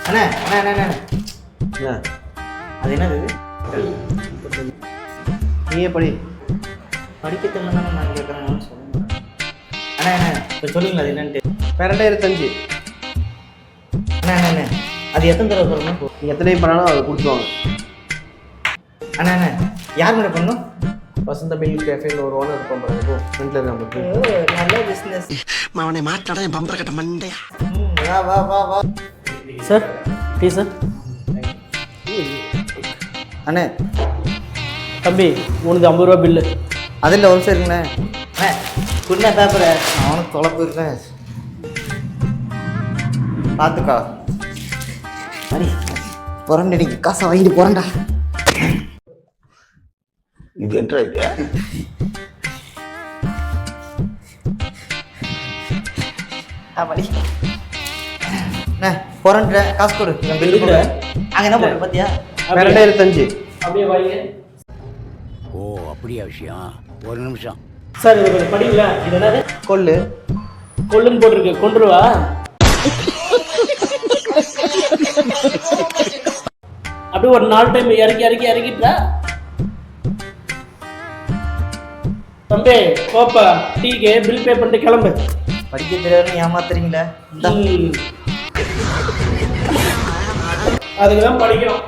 அண்ணா அண்ணா அண்ணா அண்ணா என்ன அது என்னது? நீயே படி. படிக்க தெரியலன்னா நான் கேட்குறேன்னு சொல்லுங்க. அண்ணா அண்ணா இப்போ சொல்லுங்களா அது என்னன்ட்டு. 2025. அண்ணா அண்ணா அண்ணா அது எத்தனை தடவை சொல்லணும்? நீங்கள் எத்தனை பண்ணாலும் அதை கொடுத்துருவாங்க. அண்ணா அண்ணா யார் மேலே பண்ணணும்? வசந்த மில்க் கேஃபேன்னு ஒரு ஓனர் இருப்போம் பாருங்க, ஃப்ரெண்டில் நம்மளுக்கு. நல்ல பிஸ்னஸ். அவனை மாட்டாடா என் பம்பர கட்ட மண்டையா. வா வா வா வா சார் டீ சார். அண்ணே தம்பி உனக்கு 50 ரூபா பில்லு. அதில் ஒரு சார் இருக்குண்ணே. அண்ணே குண்ணா பேப்பரை அவனுக்கு தொலைப்பு இருக்கேன் பார்த்துக்கா. மணி புறண்டடி காசை வாங்கிட்டு போகிறேன்டா. இது என்ன இது? மணி அண்ணே புறண்ட காசு கொடு, என் பில்லு கொடு. அங்கே என்ன பண்ணுற பார்த்தியா? 2025. அப்படியே வாங்க ஓ அப்படியா விஷயம்? ஒரு நிமிஷம் சார். இது கொஞ்சம் படிங்களா? இது என்னது? கொல்லு. கொள்ளுன்னு போட்டிருக்கு, கொண்டுருவா. அப்படியே ஒரு 4 டைம் இறக்கிட்டா தம்பி. கோப்பா டீக்கு பில் பே பண்ணிட்டு கிளம்பு. படிக்க தெரியாதுன்னு ஏமாத்துறீங்களே. அதுக்கு தான் படிக்கணும்.